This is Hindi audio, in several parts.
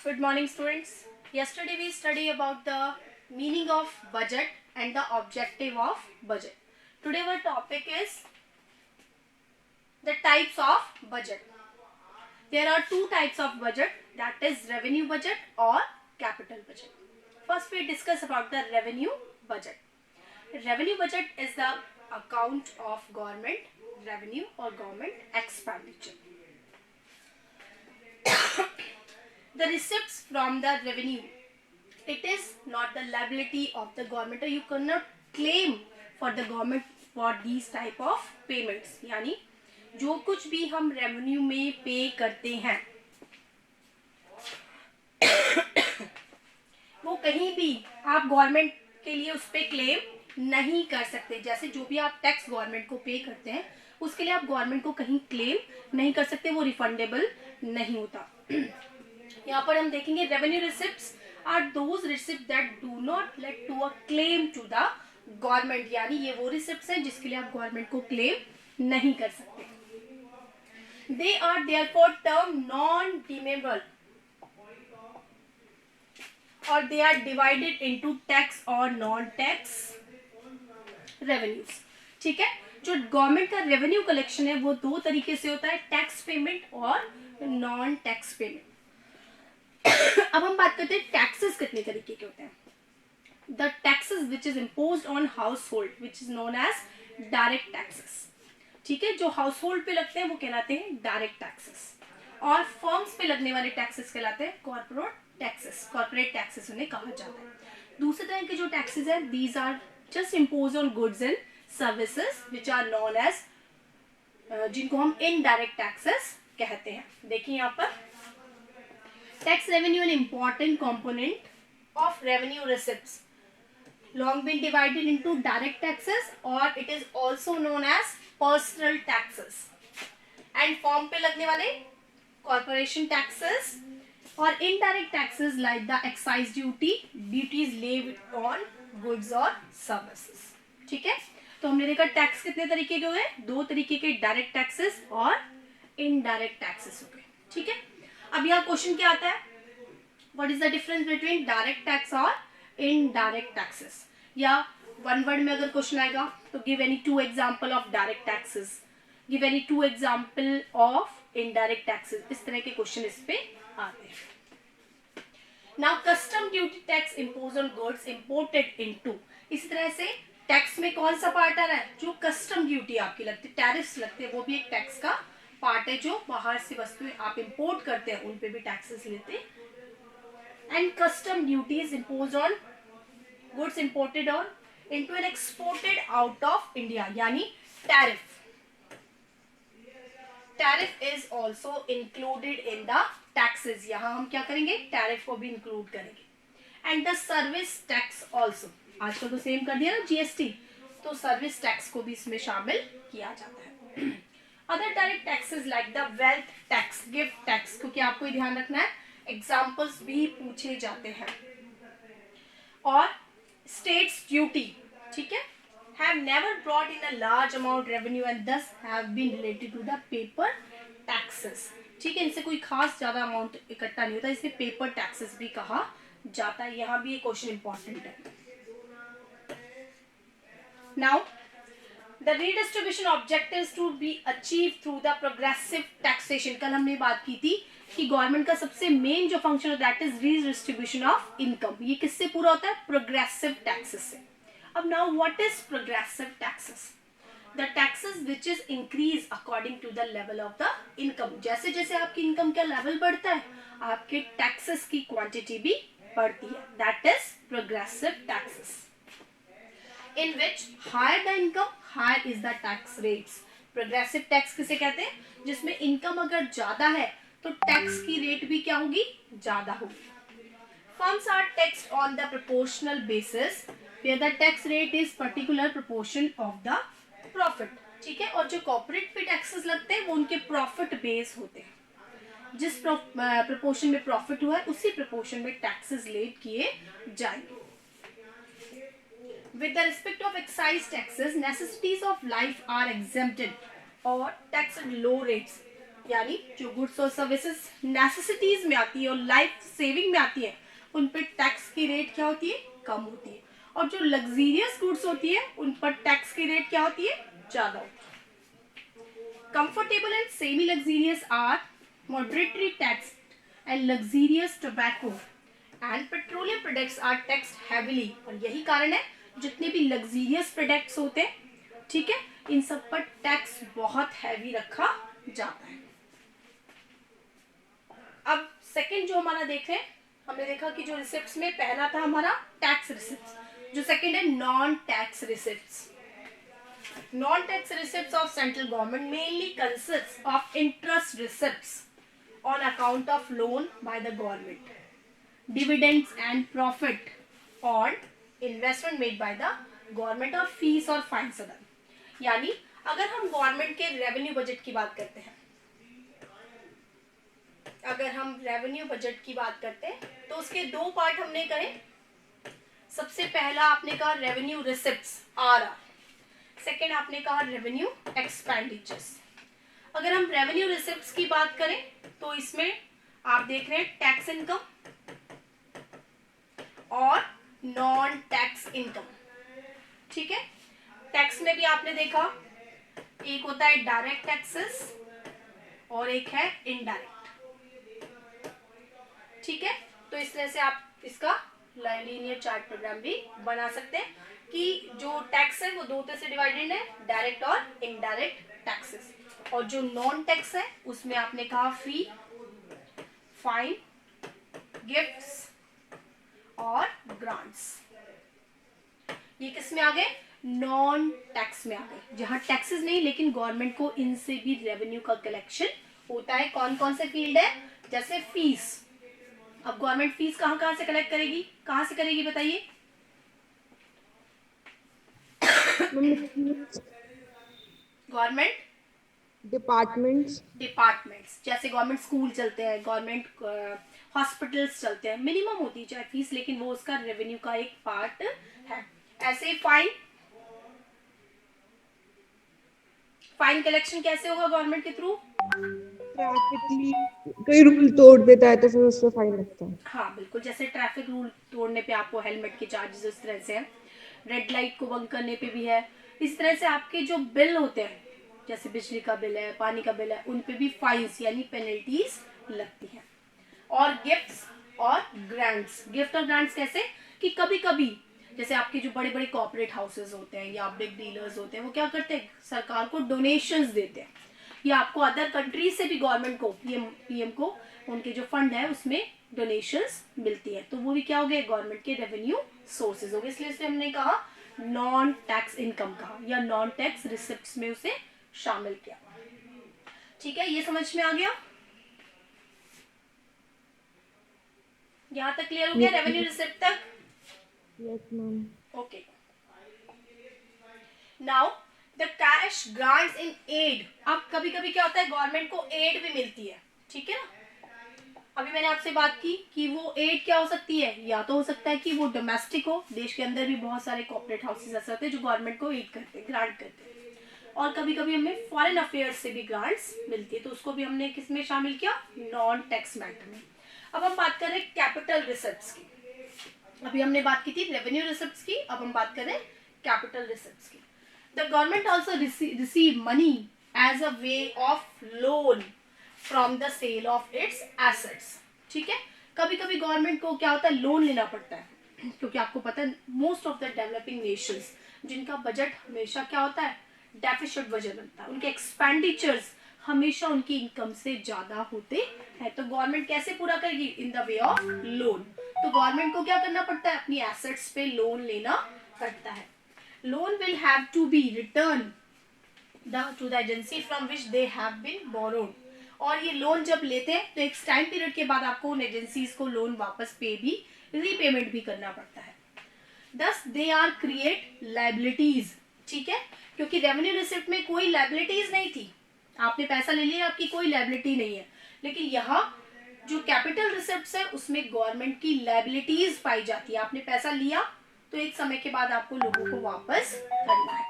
Good morning, students. Yesterday we studied about the meaning of budget and the objective of budget. Today our topic is the types of budget. There are two types of budget, that is revenue budget or capital budget. First we discuss about the revenue budget. Revenue budget is the account of government revenue or government expenditure. The receipts from the revenue, it is not the liability of the government, or you cannot claim for the government for these type of payments. यानी जो कुछ भी हम रेवेन्यू में पे करते हैं वो कहीं भी आप गवर्नमेंट के लिए उस पर क्लेम नहीं कर सकते. जैसे जो भी आप टैक्स गवर्नमेंट को पे करते हैं उसके लिए आप गवर्नमेंट को कहीं क्लेम नहीं कर सकते, वो रिफंडेबल नहीं होता. यहाँ पर हम देखेंगे revenue receipts are those receipt that do not lead to a claim to the government. यानी ये वो रिसिप्ट्स हैं जिसके लिए आप गवर्नमेंट को क्लेम नहीं कर सकते. They are therefore term non redeemable और they are divided into tax और नॉन टैक्स रेवेन्यूज. ठीक है, जो गवर्नमेंट का रेवेन्यू कलेक्शन है वो दो तरीके से होता है, टैक्स पेमेंट और नॉन टैक्स पेमेंट. अब हम बात करते हैं टैक्सेस कितने तरीके के होते हैं. The taxes which is imposed on household which is known as direct taxes. ठीक है, जो हाउस होल्ड पे लगते हैं वो कहलाते हैं डायरेक्ट टैक्सेस, और फर्म्स पे लगने वाले टैक्सेस कहलाते हैं कॉर्पोरेट टैक्सेस. कॉर्पोरेट टैक्सेस उन्हें कहा जाता है. दूसरे तरह के जो टैक्सेस हैं these are just impose on goods and services which are known as, जिनको हम इनडायरेक्ट टैक्सेस कहते हैं. देखिए यहाँ पर tax revenue an important component of revenue receipts long been divided into direct taxes or it is also known as personal taxes and form पे लगने वाले corporation taxes और indirect taxes like the excise duty, duties levied on goods or services. ठीक है, तो हमने देखा टैक्स कितने तरीके के हुए, दो तरीके के, डायरेक्ट टैक्सेस और इनडायरेक्ट टैक्सेस हो गए. ठीक है, अब यहाँ क्वेश्चन क्या आता है, what is the difference between direct tax और इनडायरेक्ट टैक्सेस. या वन वर्ड में अगर क्वेश्चन आएगा तो give any two example of direct taxes, give any two example of indirect taxes. इस तरह के क्वेश्चन इस पे आते हैं. Now custom duty tax impose on goods imported into. इसी तरह से टैक्स में कौन सा पार्ट आ रहा है, जो कस्टम ड्यूटी आपकी लगती है, टैरिफ्स लगते हैं, वो भी एक टैक्स का पार्ट है. जो बाहर से वस्तुएं आप इंपोर्ट करते हैं उन पे भी टैक्सेस लेते हैं. And custom duties impose on goods imported और into and exported out of India. यानी tariff, tariff is also included in the taxes. यहां हम क्या करेंगे, टैरिफ को भी इंक्लूड करेंगे. And the service tax also, आजकल तो सेम कर दिया ना जीएसटी, तो सर्विस टैक्स को भी इसमें शामिल किया जाता है. Other direct taxes like the wealth tax, gift tax, क्योंकि आपको ध्यान रखना है एग्जाम्पल्स भी पूछे जाते हैं. और स्टेट्स ड्यूटी, ठीक है, have never brought in a large amount revenue and thus have been related to the paper taxes. ठीक है, इनसे कोई खास ज्यादा अमाउंट इकट्ठा नहीं होता, इसे पेपर टैक्सेस भी कहा जाता है. यहाँ भी ये क्वेश्चन इंपॉर्टेंट है. Now The redistribution objectives to be achieved through the progressive taxation. कल हमने बात की थी कि गवर्नमेंट का सबसे मेन जो फंक्शन है that is redistribution of income. ये किससे पूरा होता है, प्रोग्रेसिव टैक्सेस से. अब now what is progressive taxes, the taxes which is increase according to the level of the income. जैसे जैसे आपकी इनकम का लेवल बढ़ता है आपके टैक्सेस की क्वांटिटी भी बढ़ती है. That is progressive taxes. In which higher the income, higher is the tax rates. Progressive tax किसे कहते हैं, जिसमें इनकम अगर ज्यादा है तो टैक्स की रेट भी क्या होगी, ज्यादा होगी. Firms are taxed on the proportional basis, where the tax rate is particular proportion of the profit. ठीक है, और जो कॉर्पोरेट पे टैक्सेस लगते हैं वो उनके प्रॉफिट बेस होते हैं. जिस प्रपोर्शन में प्रॉफिट हुआ है उसी प्रपोर्शन में टैक्सेस लेट किए जाएंगे. With the respect of excise taxes, necessities of life are exempted or taxed at low rates. यानी जो गुड्स और सर्विसेज नेसेसिटीज में आती है और लाइफ सेविंग में आती है, उन पर टैक्स की रेट क्या होती है, कम होती है। और जो लग्जीरियस गुड्स होती है उन पर टैक्स की रेट क्या होती है, ज्यादा होती है। Comfortable and semi-luxurious are moderately taxed, and luxurious tobacco and petroleum products are taxed heavily। और यही कारण है जितने भी luxurious products होते हैं, ठीक है, इन सब पर टैक्स बहुत हैवी रखा जाता है। अब सेकंड जो हमारा देख रहे हैं, हमने देखा कि जो रिसिप्ट्स में पहला था हमारा टैक्स रिसिप्ट्स, जो सेकंड है non tax receipts. Non-tax receipts of central government mainly consists of interest receipts on account of loan by the government, dividends and profit on investment made by the government और fees और fines अदा। यानी अगर हम गवर्नमेंट के रेवेन्यू बजट की बात करते हैं, अगर हम रेवेन्यू बजट की बात करते हैं तो उसके दो पार्ट हमने करे। सबसे पहला आपने कहा रेवेन्यू रिसिप्ट्स आर, सेकेंड आपने कहा रेवेन्यू एक्सपेंडिचर्स। अगर हम रेवेन्यू रिसिप्ट्स की बात करें तो इसमें आप देख रहे हैं टैक्स इनकम और नॉन टैक्स इनकम, ठीक है। टैक्स में भी आपने देखा एक होता है डायरेक्ट टैक्सेस और एक है इनडायरेक्ट, ठीक है। तो इस तरह से आप इसका लीनियर चार्ट प्रोग्राम भी बना सकते हैं कि जो टैक्स है वो दो तरह से डिवाइडेड है, डायरेक्ट और इनडायरेक्ट टैक्सेस। और जो नॉन टैक्स है उसमें आपने कहा फी, फाइन, गिफ्ट्स और ग्रांट्स। ये किस में आ गए, नॉन टैक्स में आ गए, जहां टैक्सेस नहीं लेकिन गवर्नमेंट को इनसे भी रेवेन्यू का कलेक्शन होता है। कौन कौन से फील्ड है, जैसे फीस। अब गवर्नमेंट फीस कहां से कलेक्ट करेगी, कहां से करेगी बताइए। गवर्नमेंट डिपार्टमेंट्स, जैसे गवर्नमेंट स्कूल चलते हैं, गवर्नमेंट हॉस्पिटल्स चलते हैं, मिनिमम होती है चाहे फीस, लेकिन वो उसका रेवेन्यू का एक पार्ट है। ऐसे फाइन कलेक्शन कैसे होगा गवर्नमेंट के थ्रू, कोई रूल तोड़ देता है तो फिर उस पर फाइन लगता है। हाँ बिल्कुल, जैसे ट्रैफिक रूल तोड़ने पे आपको हेलमेट के चार्जेस इस तरह से है, रेड लाइट को बंक करने पे भी है। इस तरह से आपके जो बिल होते हैं, जैसे बिजली का बिल है, पानी का बिल है, उन पे भी फाइन्स यानी पेनल्टीज लगती हैं। और गिफ्ट्स और ग्रांट्स, गिफ्ट और ग्रांट्स कैसे कि कभी कभी जैसे आपके जो बड़े बड़े कॉर्पोरेट हाउसेज होते हैं या बिग डीलर्स होते हैं, वो क्या करते हैं, सरकार को डोनेशंस देते हैं, या आपको अदर कंट्रीज से भी गवर्नमेंट को, पीएम को उनके जो फंड है उसमें डोनेशंस मिलती है, तो वो भी क्या हो गए, गवर्नमेंट के रेवेन्यू सोर्सेज हो गए। इसलिए इसे हमने कहा नॉन टैक्स इनकम कहा, या नॉन टैक्स रिसिप्ट्स में उसे शामिल किया। ठीक है, ये समझ में आ गया, यहां तक क्लियर हो गया रेवेन्यू रिसिप्ट तक। Yes ma'am. Okay, now the cash grants in aid. अब कभी कभी क्या होता है, गवर्नमेंट को एड भी मिलती है, ठीक है ना। अभी मैंने आपसे बात की कि वो एड क्या हो सकती है, या तो हो सकता है कि वो डोमेस्टिक हो, देश के अंदर भी बहुत सारे कॉर्पोरेट हाउसेस ऐसे होते हैं जो गवर्नमेंट को एड करते हैं, ग्रांट करते हैं, और कभी कभी हमें फॉरेन अफेयर्स से भी ग्रांट्स मिलती है, तो उसको भी हमने किस में शामिल किया, नॉन टैक्स मैटर में। अब हम बात कर रहे हैं कैपिटल रिसिप्ट्स की। अभी हमने बात की थी रेवेन्यू रिसिप्ट्स की, अब हम बात कर रहे हैं कैपिटल रिसिप्ट्स की। The government also receive money as a way of loan from the sale of its assets, ठीक है। कभी कभी गवर्नमेंट को क्या होता है, लोन लेना पड़ता है, क्योंकि आपको पता है most of the developing Nations जिनका बजट हमेशा क्या होता है, डेफिसिट बजट बनता है, उनके एक्सपेंडिचर्स हमेशा उनकी इनकम से ज्यादा होते हैं, तो गवर्नमेंट कैसे पूरा करेगी, in the way of loan. तो गवर्नमेंट को क्या करना पड़ता है, अपनी एसेट्स पे लोन लेना पड़ता है। Loan will have to be return to the agency from which they have been borrowed. और ये लोन जब लेते हैं तो एक टाइम पीरियड के बाद आपको उन एजेंसीज को लोन वापस रीपेमेंट भी करना पड़ता है। दस दे आर क्रिएट लाइबिलिटीज, ठीक है, क्योंकि रेवेन्यू रिसिप्ट में कोई लाइबिलिटीज नहीं थी, आपने पैसा ले लिया, आपकी कोई लाइबिलिटी नहीं है, लेकिन यहाँ जो कैपिटल रिसिप्ट्स है उसमें गवर्नमेंट की लाइबिलिटीज पाई जाती है। आपने पैसा लिया तो एक समय के बाद आपको लोगों को वापस करना है।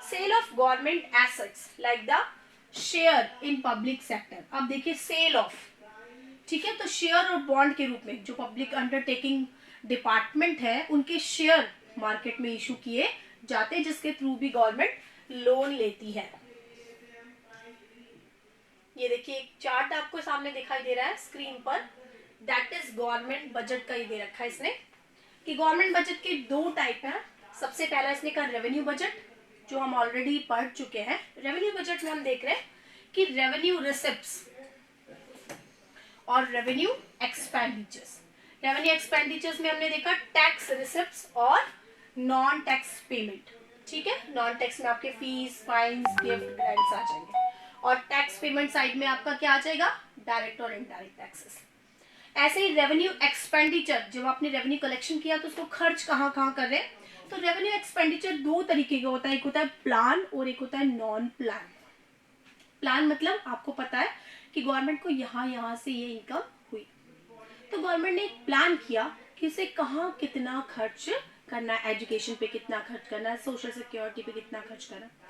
Sale of government assets like the share in public sector. अब देखिए सेल ऑफ, ठीक है, तो शेयर और बॉन्ड के रूप में जो पब्लिक अंडरटेकिंग डिपार्टमेंट है उनके शेयर मार्केट में इशू किए जाते हैं, जिसके थ्रू भी गवर्नमेंट लोन लेती है। ये देखिए एक चार्ट आपको सामने दिखाई दे रहा है स्क्रीन पर, दैट इज गवर्नमेंट बजट का ही दे रखा है इसने, कि गवर्नमेंट बजट के दो टाइप हैं। सबसे पहला इसने कहा रेवेन्यू बजट, जो हम ऑलरेडी पढ़ चुके हैं। रेवेन्यू बजट में हम देख रहे हैं कि रेवेन्यू रिसिप्ट्स और रेवेन्यू एक्सपेंडिचर्स। रेवेन्यू एक्सपेंडिचर्स में हमने देखा टैक्स रिसिप्ट्स और नॉन टैक्स पेमेंट, ठीक है। नॉन टैक्स में आपके फीस, फाइन्स, गिफ्ट, ग्रांट्स आ जाएंगे, और टैक्स पेमेंट साइड में आपका क्या आ जाएगा, डायरेक्ट और इनडायरेक्ट टैक्सेस। ऐसे ही रेवेन्यू एक्सपेंडिचर, जब आपने रेवेन्यू कलेक्शन किया तो उसको खर्च कहाँ कहाँ कर रहे हैं, तो रेवेन्यू एक्सपेंडिचर दो तरीके का होता है, एक होता है प्लान और एक होता है नॉन प्लान। प्लान मतलब आपको पता है कि गवर्नमेंट को यहाँ से ये इनकम हुई, तो गवर्नमेंट ने एक प्लान किया कि उसे कहाँ कितना खर्च करना है, एजुकेशन पे कितना खर्च करना है, सोशल सिक्योरिटी पे कितना खर्च करना है।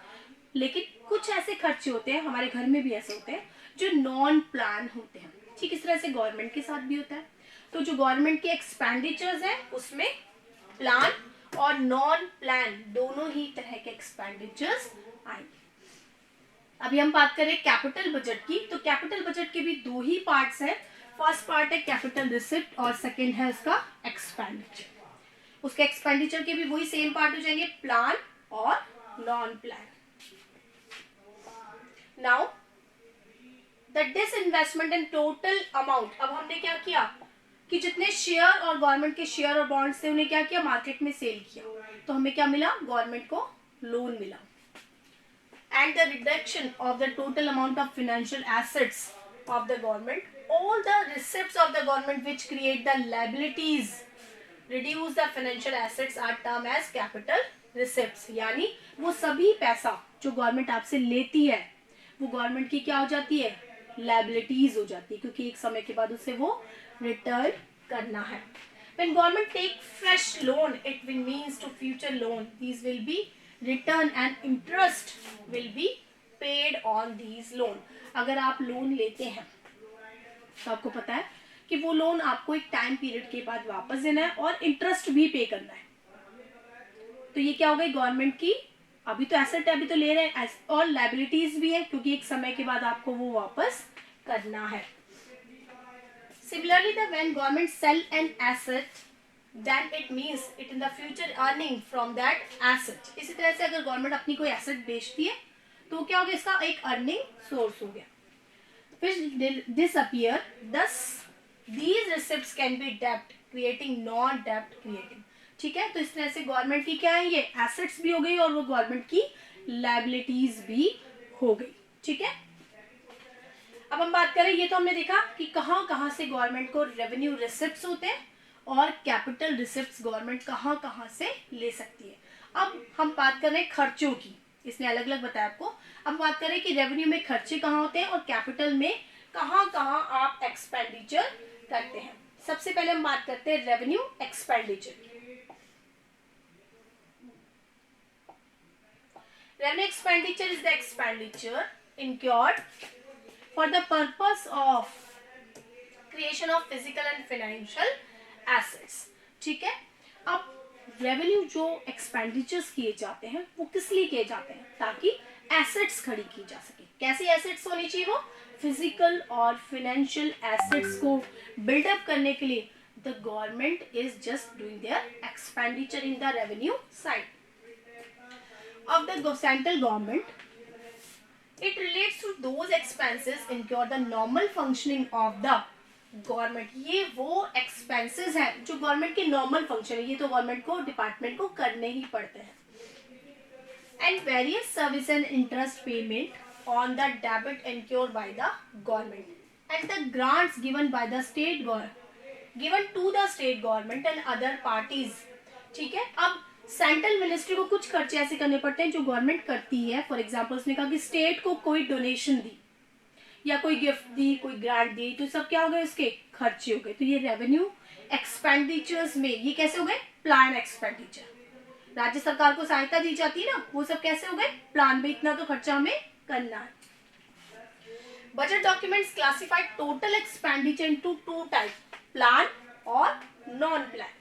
लेकिन कुछ ऐसे खर्चे होते हैं, हमारे घर में भी ऐसे होते हैं, जो नॉन प्लान होते हैं। ठीक इस तरह से गवर्नमेंट के साथ भी होता है। तो जो गवर्नमेंट के एक्सपेंडिचर्स है उसमें प्लान और नॉन प्लान दोनों ही तरह के एक्सपेंडिचर्स आएंगे। अभी हम बात करें कैपिटल बजट की, तो कैपिटल बजट के भी दो ही पार्ट्स हैं। फर्स्ट पार्ट है कैपिटल रिसिप्ट और सेकंड है उसका एक्सपेंडिचर। उसके एक्सपेंडिचर के भी वही सेम पार्ट हो जाएंगे, प्लान और non plan. Now the disinvestment in total amount, अब हमने क्या किया कि जितने शेयर और गवर्नमेंट के शेयर और बॉन्ड्स थे उन्हें क्या किया, मार्केट में सेल किया, तो हमें क्या मिला, गवर्नमेंट को लोन मिला। And the reduction of the total amount of financial assets of the government, all the receipts of the government which create the liabilities reduce the financial assets are term as capital receipts. यानी वो सभी पैसा जो गवर्नमेंट आपसे लेती है वो गवर्नमेंट की क्या हो जाती है, लायबिलिटीज हो जाती है, क्योंकि एक समय के बाद उसे वो रिटर्न करना है। When government take fresh loan, it will means to future loan. These will be return and interest will be paid on these loan. अगर आप लोन लेते हैं तो आपको पता है कि वो लोन आपको एक टाइम पीरियड के बाद वापस देना है और इंटरेस्ट भी पे करना है। तो ये क्या हो गई, गवर्नमेंट की अभी तो एसेट है, अभी तो ले रहे हैं, और लायबिलिटीज भी है क्योंकि एक समय के बाद आपको वो वापस करना है। Similarly, when government sell an asset, then it means it in the future earning from that asset. इसी तरह से अगर गवर्नमेंट अपनी कोई एसेट बेचती है तो क्या हो गया, इसका एक अर्निंग सोर्स हो गया। फिर disappear, thus these receipts can be debt, creating non-debt creating. ठीक है, तो इस तरह से गवर्नमेंट की क्या है, ये एसेट्स भी हो गई और वो गवर्नमेंट की लायबिलिटीज भी हो गई। ठीक है, अब हम बात करें, ये तो हमने देखा कि कहाँ कहाँ से गवर्नमेंट को रेवेन्यू रिसिप्ट्स होते हैं और कैपिटल रिसिप्ट्स गवर्नमेंट कहाँ कहाँ से ले सकती है। अब हम बात कर रहे हैं खर्चों की, इसने अलग अलग बताया आपको। अब बात करें कि रेवेन्यू में खर्चे कहाँ होते हैं और कैपिटल में कहाँ कहाँ आप एक्सपेंडिचर करते हैं। सबसे पहले हम बात करते हैं revenue expenditure. Revenue expenditure is the expenditure incurred for the purpose of creation of physical and financial assets. ठीक है, अब रेवेन्यू जो एक्सपेंडिचर्स किए जाते हैं वो किस लिए किए जाते हैं, ताकि एसेट्स खड़ी की जा सके। कैसी एसेट्स होनी चाहिए, वो फिजिकल और फाइनेंशियल एसेट्स को बिल्डअप करने के लिए the government is just doing there expenditure in the revenue side of the central government. It relates to those expenses incurred the normal functioning of the government. ये वो expenses हैं जो गवर्नमेंट के नॉर्मल फंक्शन है, ये तो गवर्नमेंट को डिपार्टमेंट को करने ही पड़ते हैं। And various service and interest payment on the debit incurred by the government and the grants given by the state government given to the state government and other parties. ठीक है, अब सेंट्रल मिनिस्ट्री को कुछ खर्चे ऐसे करने पड़ते हैं जो गवर्नमेंट करती है। फॉर एग्जांपल उसने कहा कि स्टेट को कोई डोनेशन दी या कोई गिफ्ट दी, कोई ग्रांट दी, तो सब क्या हो गए, उसके खर्चे हो गए। तो ये रेवेन्यू एक्सपेंडिचर्स में ये कैसे हो गए, प्लान एक्सपेंडिचर। राज्य सरकार को सहायता दी जाती है ना, वो सब कैसे हो गए, प्लान में इतना तो खर्चा हमें करना है। Budget documents classify total expenditure into two types, plan or non-plan.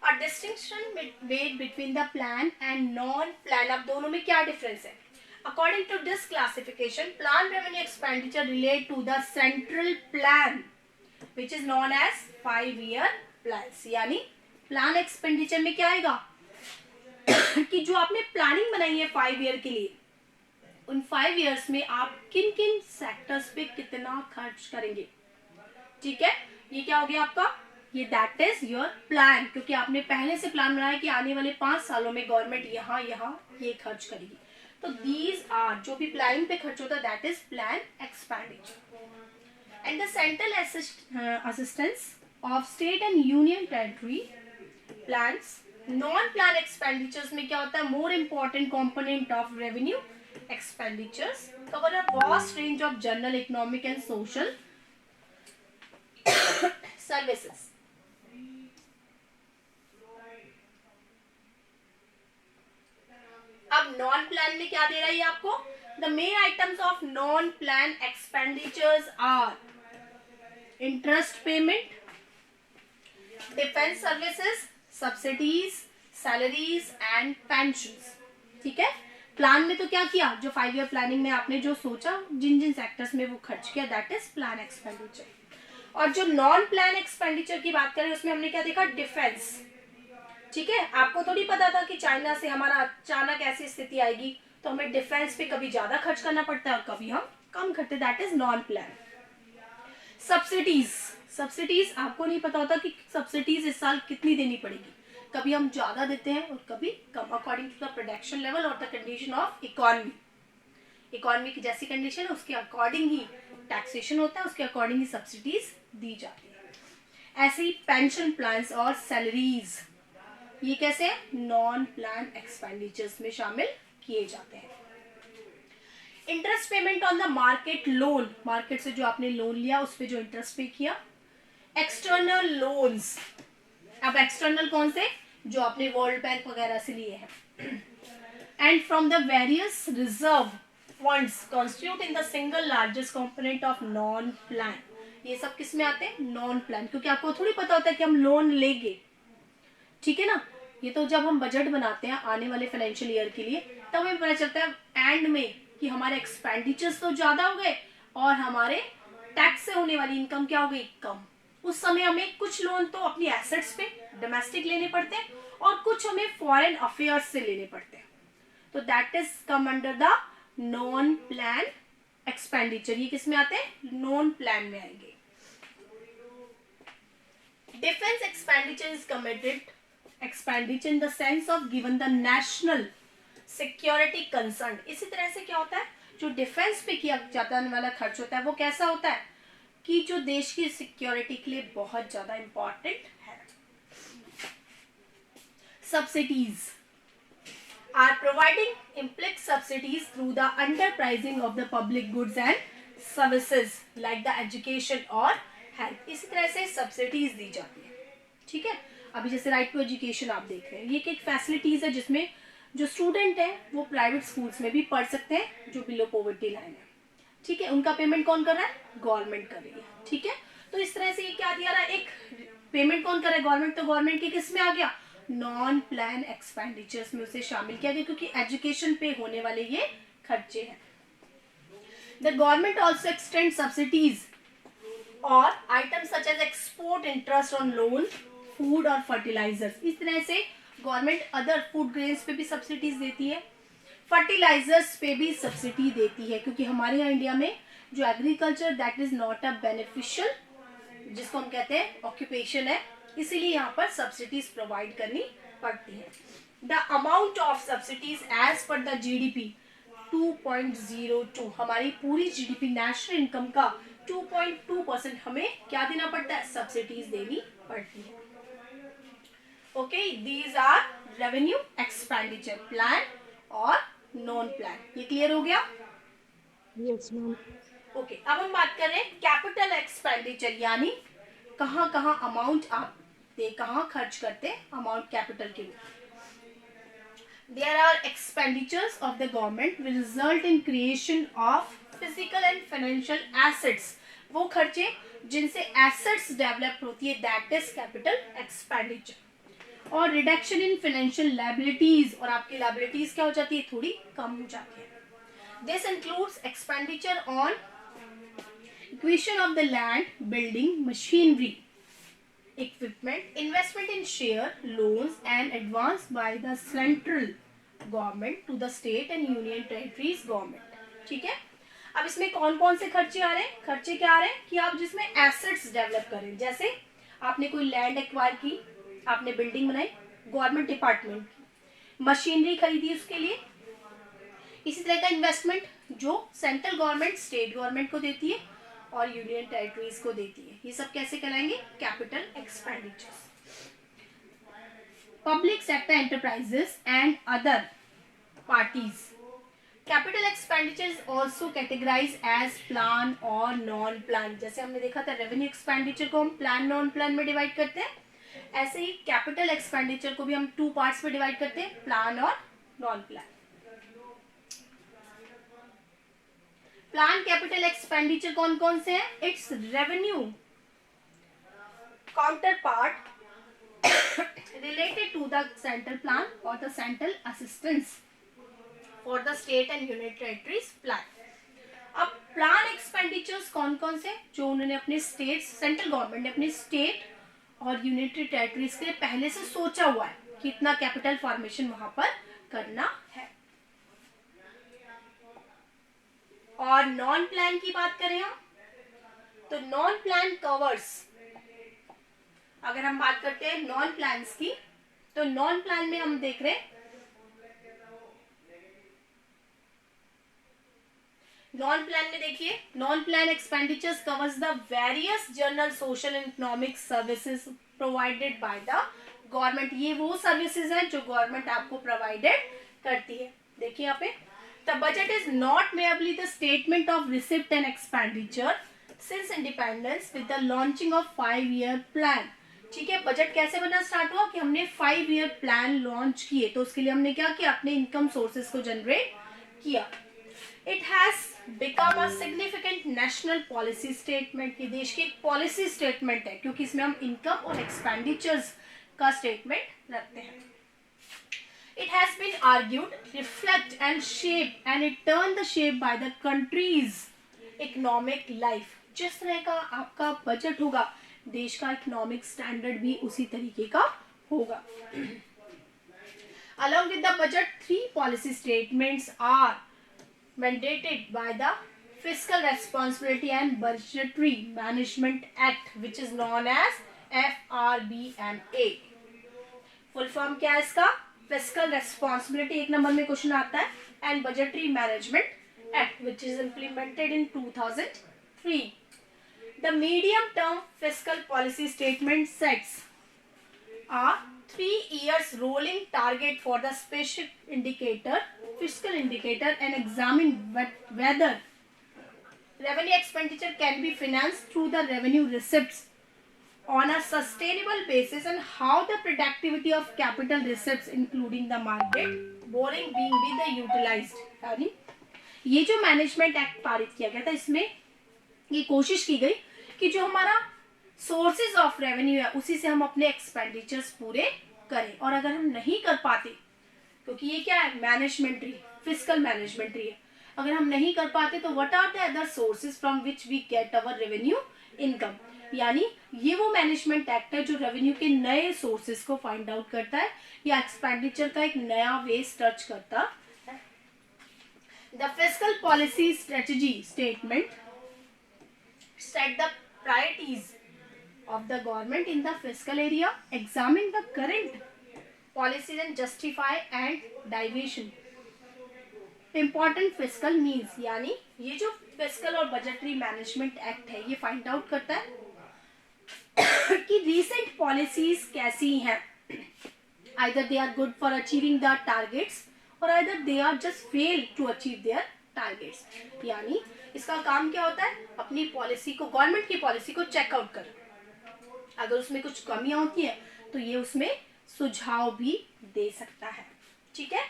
A distinction made between the plan and non-plan. अब दोनों में क्या डिफरेंस है? According to this classification, plan revenue expenditure relate to the central plan, which is known as 5-year plans. यानी प्लान एक्सपेंडिचर में क्या आएगा कि जो आपने प्लानिंग बनाई है 5 ईयर के लिए, उन 5 इयर्स में आप किन किन सेक्टर्स पे कितना खर्च करेंगे. ठीक है, ये क्या हो गया आपका, ये दैट इज योर प्लान, क्योंकि आपने पहले से प्लान बनाया कि आने वाले 5 सालों में गवर्नमेंट यहाँ यहाँ ये खर्च करेगी. तो दीज आर, जो भी प्लानिंग पे खर्च होता है, that is plan expenditure. And the central assistance of state and union territory plans. Non plan expenditures में क्या होता है, more important component of revenue expenditures, cover a vast range of general, economic and social services. अब नॉन प्लान में क्या दे रहा है आपको, the main items of non plan expenditures are interest payment, defence services, subsidies, salaries and pensions. ठीक है, प्लान में तो क्या किया, जो 5 ईयर प्लानिंग में आपने जो सोचा, जिन जिन सेक्टर्स में वो खर्च किया, दैट इज प्लान एक्सपेंडिचर. और जो नॉन प्लान एक्सपेंडिचर की बात करें, उसमें हमने क्या देखा, डिफेंस. ठीक है, आपको थोड़ी पता था कि चाइना से हमारा अचानक ऐसी स्थिति आएगी, तो हमें डिफेंस पे कभी ज्यादा खर्च करना पड़ता है और कभी हम कम करते, that is non plan. Subsidies, subsidies आपको नहीं पता होता कि सब्सिडीज इस साल कितनी देनी पड़ेगी, कभी हम ज्यादा देते हैं और कभी कम, according to the production level और the condition of economy. Economy की जैसी कंडीशन है उसके अकॉर्डिंग ही टैक्सेशन होता है, उसके अकॉर्डिंग ही सब्सिडीज दी जाती है. ऐसे ही पेंशन प्लान्स और सैलरीज, ये कैसे नॉन प्लान एक्सपेंडिचर्स में शामिल किए जाते हैं. Interest payment on the market loan, market से जो आपने लोन लिया उस पर जो इंटरेस्ट पे किया. एक्सटर्नल लोन्स, अब एक्सटर्नल कौन से, जो आपने वर्ल्ड बैंक वगैरह से लिए हैं. And from the various reserve funds constitute in the single largest component of non plan. ये सब किस में आते हैं, नॉन प्लान, क्योंकि आपको थोड़ी पता होता है कि हम लोन लेंगे. ठीक है ना, ये तो जब हम बजट बनाते हैं आने वाले फाइनेंशियल ईयर के लिए, तब हमें पता चलता है एंड में कि हमारे एक्सपेंडिचर्स तो ज्यादा हो गए और हमारे टैक्स से होने वाली इनकम क्या हो गई, कम. उस समय हमें कुछ लोन तो अपनी एसेट्स पे डोमेस्टिक लेने पड़ते हैं और कुछ हमें फॉरेन अफेयर्स से लेने पड़ते हैं. तो that is come under the non plan expenditure. ये किस में आते हैं, नॉन प्लान में आएंगे. Defence expenditure is committed expenditure in the sense of given the national security concern. इसी तरह से क्या होता है, जो डिफेंस पे किया जाता वाला खर्च होता है वो कैसा होता है कि जो देश की सिक्योरिटी के लिए बहुत ज्यादा इंपॉर्टेंट है. Subsidies are providing implicit subsidies through the underpricing of the public goods and services like the education और हेल्थ. इसी तरह से सब्सिडीज दी जाती है. ठीक है, अभी जैसे राइट टू एजुकेशन आप देख रहे हैं, ये एक फैसिलिटीज है जिसमें जो स्टूडेंट है वो प्राइवेट स्कूल्स में भी पढ़ सकते हैं जो बिलो पॉवर्टी लाइन है. ठीक है, उनका पेमेंट कौन कर रहा है, गवर्नमेंट कर रही है. ठीक है, तो इस तरह से ये क्या दिया रहा है, एक पेमेंट कौन कर रहा है, गवर्नमेंट. तो गवर्नमेंट के किस में आ गया, नॉन प्लान एक्सपेंडिचर्स में उसे शामिल किया गया, क्योंकि एजुकेशन पे होने वाले ये खर्चे हैं. The government also extend subsidies और items such as export interest on loan, food और फर्टिलाइजर्स. इस तरह से गवर्नमेंट अदर फूड ग्रेन्स पे भी सब्सिडीज देती है, फर्टिलाइजर्स पे भी सब्सिडी देती है, क्योंकि हमारे यहाँ इंडिया में जो agriculture that is not a beneficial, जिसको हम कहते हैं ऑक्यूपेशन है, इसीलिए यहाँ पर सब्सिडीज प्रोवाइड करनी पड़ती है. The amount of subsidies as per the GDP 2.02, हमारी पूरी जीडीपी नेशनल इनकम का 2.2% हमें क्या देना पड़ता है, सब्सिडीज देनी पड़ती है. Okay, these are revenue expenditure, plan और नॉन प्लान. ये क्लियर हो गया? Yes ma'am. ओके, अब हम बात कर रहे हैं कैपिटल एक्सपेंडिचर, यानी कहाँ कहाँ अमाउंट आप कहाँ खर्च करते हैं अमाउंट कैपिटल के लिए. There are expenditures of the government will result in creation of physical and financial assets. वो खर्चे जिनसे assets develop होती है, that is capital expenditure. और रिडक्शन इन फाइनेंशियल लायबिलिटीज, और आपकी लायबिलिटीज क्या हो जाती है, थोड़ी कम हो जाती है. This includes expenditure on acquisition of the land, building, machinery, equipment, investment in share, loans and advance by the central government to the state and union territories government. ठीक है. अब इसमें कौन कौन से खर्चे आ रहे हैं? खर्चे क्या आ रहे हैं कि आप जिसमें एसेट्स डेवलप करें, जैसे आपने कोई लैंड एक्वायर की, आपने बिल्डिंग बनाई गवर्नमेंट डिपार्टमेंट की, मशीनरी खरीदी उसके लिए. इसी तरह का इन्वेस्टमेंट जो सेंट्रल गवर्नमेंट स्टेट गवर्नमेंट को देती है और यूनियन टेरिटरीज को देती है, ये सब कैसे कहलाएंगे? Capital expenditures. Public sector enterprises and other parties. Capital expenditure is also categorise as plan और नॉन प्लान. जैसे हमने देखा था रेवेन्यू एक्सपेंडिचर को हम प्लान नॉन प्लान में डिवाइड करते हैं, ऐसे ही कैपिटल एक्सपेंडिचर को भी हम 2 पार्ट्स में डिवाइड करते हैं, प्लान और non plan. Plan capital expenditure कौन कौन से हैं? It's revenue counter part related to the central plan और the central assistance for the state and union territories plan. अब प्लान एक्सपेंडिचर्स कौन कौन से? जो उन्होंने अपने स्टेट, सेंट्रल गवर्नमेंट ने अपने स्टेट और यूनिटरी टेरिटरीज के लिए पहले से सोचा हुआ है कि इतना कैपिटल फॉर्मेशन वहां पर करना है. और नॉन प्लान की बात करें हम, तो नॉन प्लान कवर्स, अगर हम बात करते हैं नॉन प्लान्स की, तो नॉन प्लान में हम देख रहे हैं, नॉन प्लान में देखिए, non plan expenditures covers the various general social and economic services provided by the government. ये वो सर्विसेज हैं जो गवर्नमेंट आपको प्रोवाइडेड करती है. देखिए यहाँ पे, the budget is not merely the statement of receipt and expenditure since independence with the launching of 5-year plan. ठीक है. बजट कैसे बनना स्टार्ट हुआ कि हमने 5-year प्लान लॉन्च किए, तो उसके लिए हमने क्या किया, अपने इनकम सोर्सेज को जनरेट किया. It has become a significant national policy statement. ये देश की एक पॉलिसी स्टेटमेंट है क्योंकि इसमें हम इनकम और एक्सपेंडिचर्स का स्टेटमेंट रखते हैं. It has been argued, reflect and shape and it turn the shape by the country's economic life. जिस तरह का आपका बजट होगा, देश का इकोनॉमिक स्टैंडर्ड भी उसी तरीके का होगा. Along with the budget, 3 policy statements are mandated by the Fiscal Responsibility and Budgetary Management Act, which is known as FRBMA. Full form क्या है इसका? फिस्कल रेस्पॉन्सिबिलिटी, 1 नंबर में क्वेश्चन आता है, and budgetary management act which is implemented in 2003. The medium term fiscal policy statement sets a 3 years rolling target for the specific indicator, fiscal indicator, and examine whether revenue expenditure can be financed through the revenue receipts on a sustainable basis and how the productivity of capital receipts including the market borrowing being be the utilized. यानी ये जो मैनेजमेंट एक्ट पारित किया गया था, इसमें ये कोशिश की गई कि जो हमारा सोर्सेज ऑफ रेवेन्यू है उसी से हम अपने एक्सपेंडिचर्स पूरे करें. और अगर हम नहीं कर पाते, क्योंकि ये क्या है, मैनेजमेंट्री, फिस्कल मैनेजमेंट्री है, अगर हम नहीं कर पाते तो what are the other sources from which we get our revenue income. यानी ये वो मैनेजमेंट एक्ट है जो रेवेन्यू के नए सोर्सेज को फाइंड आउट करता है या एक्सपेंडिचर का एक नया वे सर्च करता है. The fiscal policy strategy statement set the priorities of the government in the fiscal area, examine the current policies and justify and deviation. Important fiscal means, यानी ये जो फिस्कल और बजटरी मैनेजमेंट एक्ट है ये फाइंड आउट करता है कि रिसेंट पॉलिसीज कैसी हैं. either they are good for achieving the targets or either they are just fail to achieve their targets. यानी इसका काम क्या होता है, अपनी पॉलिसी को, गवर्नमेंट की पॉलिसी को चेकआउट कर, अगर उसमें कुछ कमियां होती है तो ये उसमें सुझाव भी दे सकता है. ठीक है,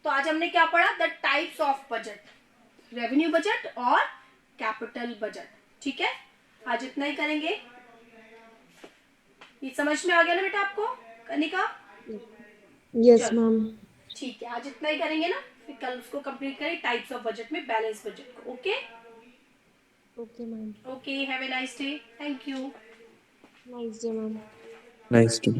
तो आज हमने क्या पढ़ा, the types of budget, revenue budget और कैपिटल बजट। ठीक है, आज इतना ही करेंगे। ये समझ में आ गया ना बेटा आपको कनिका? Yes, चलो ma'am. ठीक है, आज इतना ही करेंगे ना, फिर कल उसको कंप्लीट करें टाइप्स ऑफ बजट में बैलेंस बजट को। Okay Okay, ma'am. Okay, have a nice day, thank you. Nice day, ma'am. Nice to